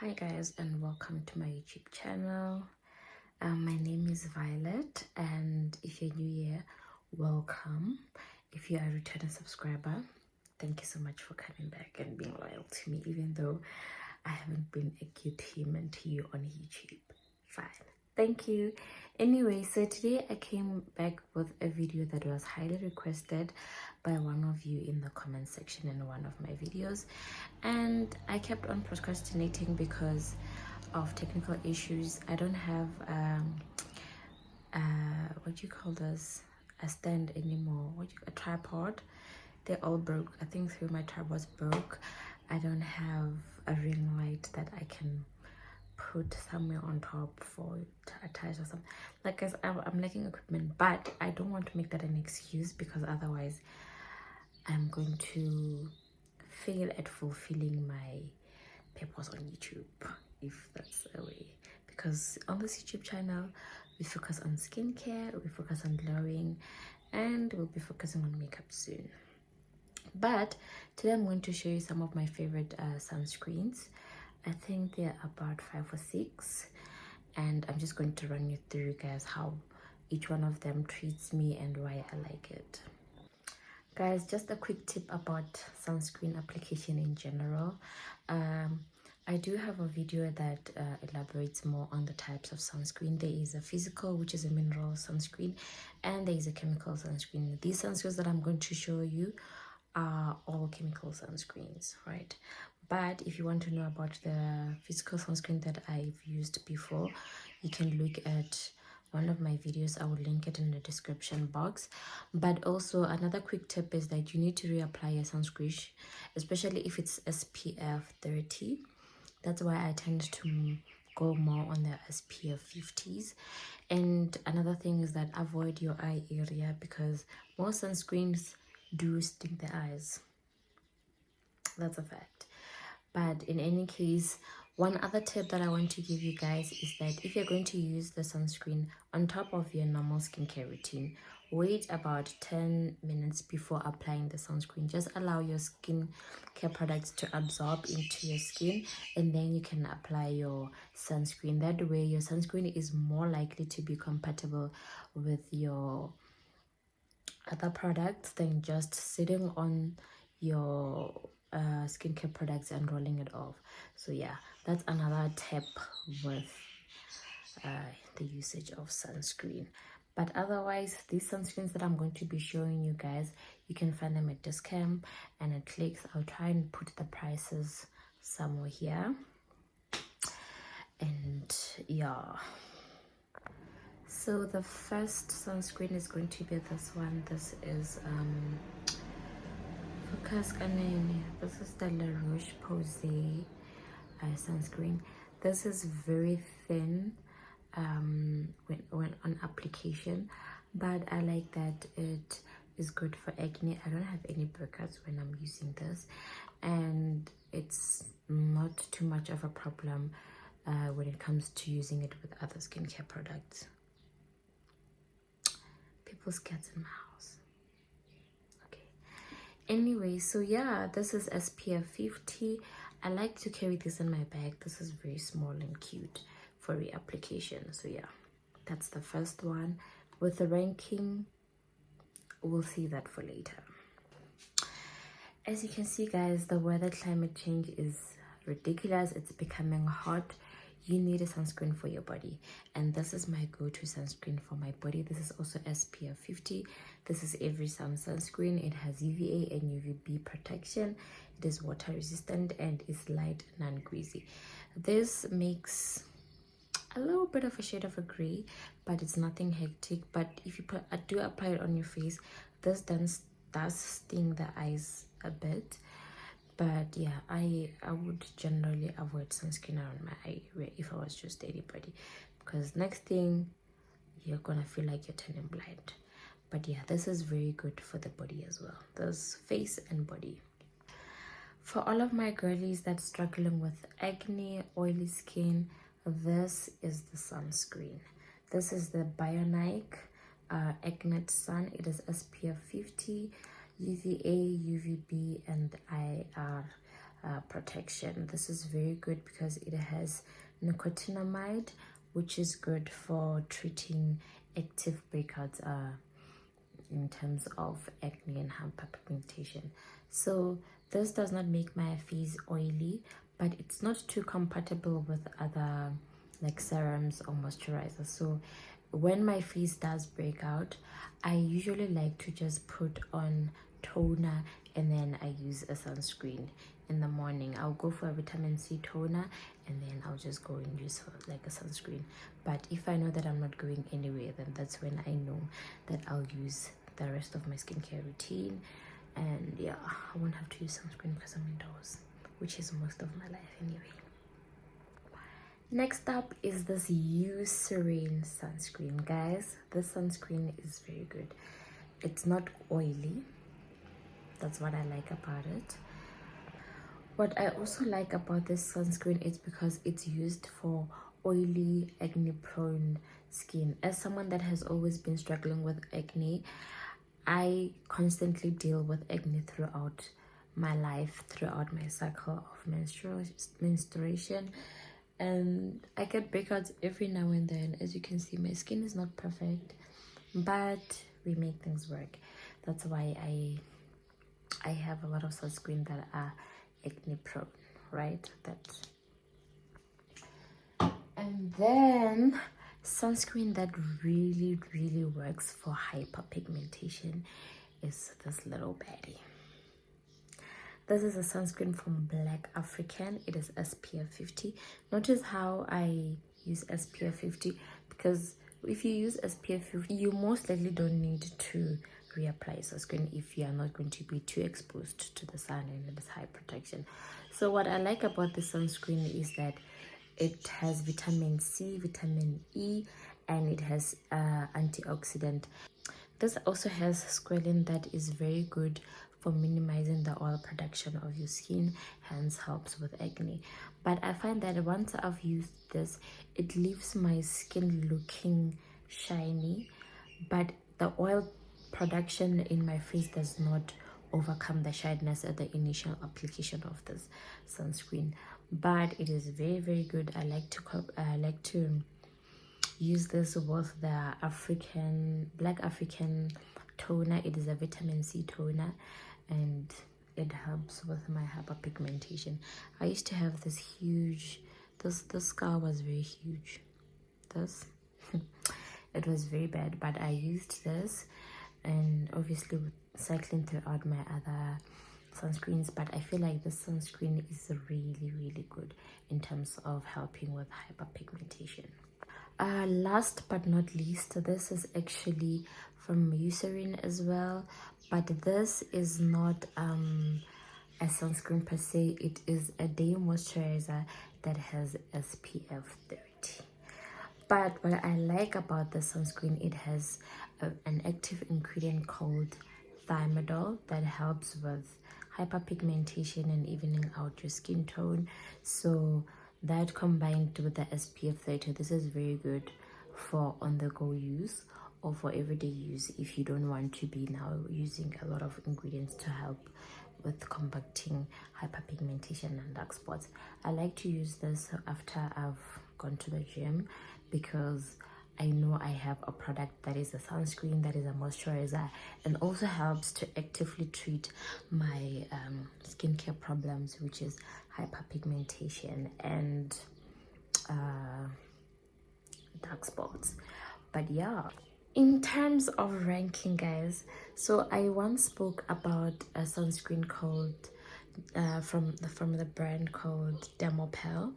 Hi guys, and welcome to my YouTube channel. My name is Violet, and if you're new here, welcome. If you are a returning subscriber, thank you so much for coming back and being loyal to me, even though I haven't been a cute human to you on YouTube. Fine, thank you. Anyway, so today I came back with a video that was highly requested by one of you in the comment section in one of my videos, and I kept on procrastinating because of technical issues. I don't have what do you call this, a stand anymore, a tripod. They all broke. I think three of my tripods broke. I don't have a ring light that I can put somewhere on top for to attach or something. Like, guys, I'm lacking equipment, but I don't want to make that an excuse, because otherwise I'm going to fail at fulfilling my purpose on YouTube, if that's a way. Because on this YouTube channel, we focus on skincare, we focus on glowing, and we'll be focusing on makeup soon. But today I'm going to show you some of my favorite sunscreens. I think they're about 5 or 6, and I'm just going to run you through, guys, how each one of them treats me and why I like it. Guys, just a quick tip about sunscreen application in general. I do have a video that elaborates more on the types of sunscreen. There is a physical, which is a mineral sunscreen, and there is a chemical sunscreen. These sunscreens that I'm going to show you are all chemical sunscreens, right? But if you want to know about the physical sunscreen that I've used before, you can look at one of my videos. I will link it in the description box. But also, another quick tip is that you need to reapply your sunscreen, especially if it's SPF 30. That's why I tend to go more on the SPF 50s. And another thing is that avoid your eye area, because most sunscreens do sting the eyes. That's a fact. But in any case, one other tip that I want to give you guys is that if you're going to use the sunscreen on top of your normal skincare routine, wait about 10 minutes before applying the sunscreen. Just allow your skincare products to absorb into your skin, and then you can apply your sunscreen. That way your sunscreen is more likely to be compatible with your other products than just sitting on your skincare products and rolling it off. So yeah, that's another tip with the usage of sunscreen. But otherwise, these sunscreens that I'm going to be showing you guys, you can find them at Discount and at Clicks. I'll try and put the prices somewhere here. And yeah, so the first sunscreen is going to be this one. This is Focus Canene. This is the rouche possay sunscreen. This is very thin when on application, but I like that it is good for acne. I don't have any breakouts when I'm using this, and it's not too much of a problem when it comes to using it with other skincare products. People's cats in my house. Anyway, so yeah, this is SPF 50. I like to carry this in my bag. This is very small and cute for reapplication. So yeah, that's the first one. With the ranking, we'll see that for later. As you can see, guys, the weather climate change is ridiculous. It's becoming hot. You need a sunscreen for your body, and this is my go-to sunscreen for my body. This is also SPF 50. This is Everysun sunscreen. It has UVA and UVB protection. It is water resistant and is light, non-greasy. This makes a little bit of a shade of a gray, but it's nothing hectic. But if you do apply it on your face, this does sting the eyes a bit. But yeah, I would generally avoid sunscreen around my eye if I was just anybody, because next thing you're gonna feel like you're turning blind. But yeah, this is very good for the body as well. This face and body. For all of my girlies that's struggling with acne, oily skin, this is the sunscreen. This is the Bionike Acne Sun. It is SPF 50, UVA, UVB, and IR protection. This is very good because it has nicotinamide, which is good for treating active breakouts in terms of acne and hyperpigmentation. So this does not make my face oily, but it's not too compatible with other like serums or moisturizers. So when my face does break out, I usually like to just put on toner and then I use a sunscreen in the morning. I'll go for a vitamin C toner and then I'll just go and use like a sunscreen. But if I know that I'm not going anywhere, then that's when I know that I'll use the rest of my skincare routine. And yeah, I won't have to use sunscreen because I'm indoors, which is most of my life anyway. Next up is this eucerine sunscreen. Guys, this sunscreen is very good. It's not oily. That's what I like about it. What I also like about this sunscreen is because it's used for oily, acne-prone skin. As someone that has always been struggling with acne, I constantly deal with acne throughout my life, throughout my cycle of menstruation, and I get breakouts every now and then. As you can see, my skin is not perfect, but we make things work. That's why I have a lot of sunscreen that are acne prone, right? And then sunscreen that really works for hyperpigmentation is this little baddie. This is a sunscreen from Black African. It is SPF 50. Notice how I use SPF 50, because if you use SPF 50, you most likely don't need to reapply sunscreen if you are not going to be too exposed to the sun and it is high protection. So what I like about this sunscreen is that it has vitamin C, vitamin E, and it has antioxidant. This also has squalene that is very good for minimizing the oil production of your skin, hence helps with acne. But I find that once I've used this, it leaves my skin looking shiny, but the oil production in my face does not overcome the shininess at the initial application of this sunscreen. But it is very good. I like to use this with the Black African toner. It is a vitamin C toner and it helps with my hyperpigmentation. I used to have this huge, this scar was very huge. This it was very bad, but I used this, and obviously cycling throughout my other sunscreens, but I feel like this sunscreen is really good in terms of helping with hyperpigmentation. Last but not least, this is actually from Eucerin as well, but this is not a sunscreen per se. It is a day moisturizer that has SPF 30. But what I like about the sunscreen, it has an active ingredient called thymidol that helps with hyperpigmentation and evening out your skin tone. So that combined with the SPF 30, this is very good for on-the-go use or for everyday use if you don't want to be now using a lot of ingredients to help with combating hyperpigmentation and dark spots. I like to use this after I've gone to the gym, because I know I have a product that is a sunscreen, that is a moisturizer, and also helps to actively treat my skincare problems, which is hyperpigmentation and dark spots. But yeah, in terms of ranking, guys, so I once spoke about a sunscreen called from the brand called Dermopel.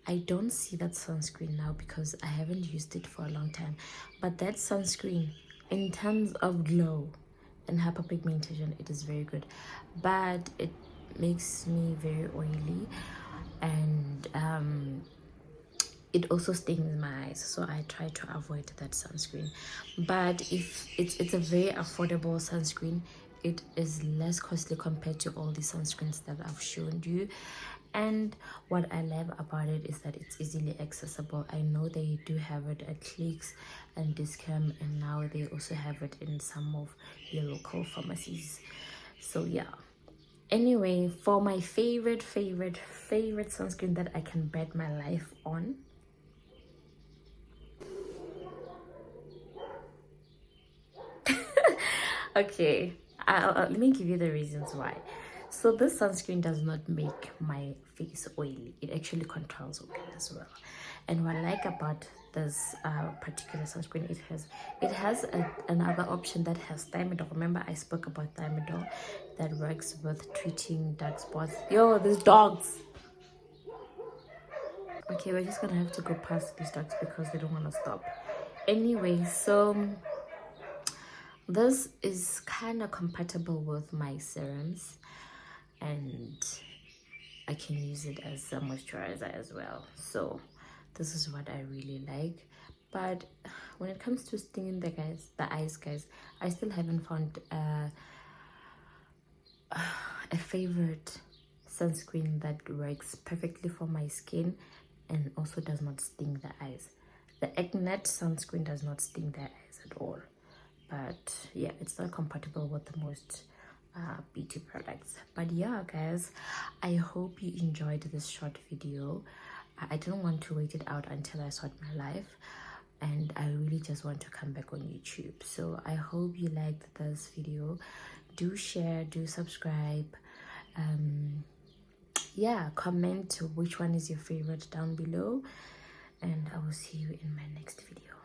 I don't see that sunscreen now because I haven't used it for a long time, but that sunscreen, in terms of glow and hyperpigmentation, it is very good, but it makes me very oily, and it also stings my eyes, so I try to avoid that sunscreen. But if it's a very affordable sunscreen, it is less costly compared to all the sunscreens that I've shown you. And what I love about it is that it's easily accessible. I know they do have it at Clicks and Discount, and now they also have it in some of your local pharmacies. So yeah, Anyway, for my favorite sunscreen that I can bet my life on, okay, let me give you the reasons why. So this sunscreen does not make my face oily. It actually controls oil as well. And what I like about this particular sunscreen, it has another option that has thiamidol. Remember I spoke about thiamidol that works with treating dark spots. Yo, these dogs. Okay, we're just gonna have to go past these dogs because they don't want to stop. Anyway, so this is kind of compatible with my serums, and I can use it as a moisturizer as well. So this is what I really like. But when it comes to stinging the eyes, guys, I still haven't found a favorite sunscreen that works perfectly for my skin and also does not sting the eyes. The acne sunscreen does not sting the eyes at all. But yeah, it's not compatible with the most beauty products. But yeah, guys, I hope you enjoyed this short video. I didn't want to wait it out until I sort my life, and I really just want to come back on YouTube. So I hope you liked this video. Do share, do subscribe, yeah, comment which one is your favorite down below, and I will see you in my next video.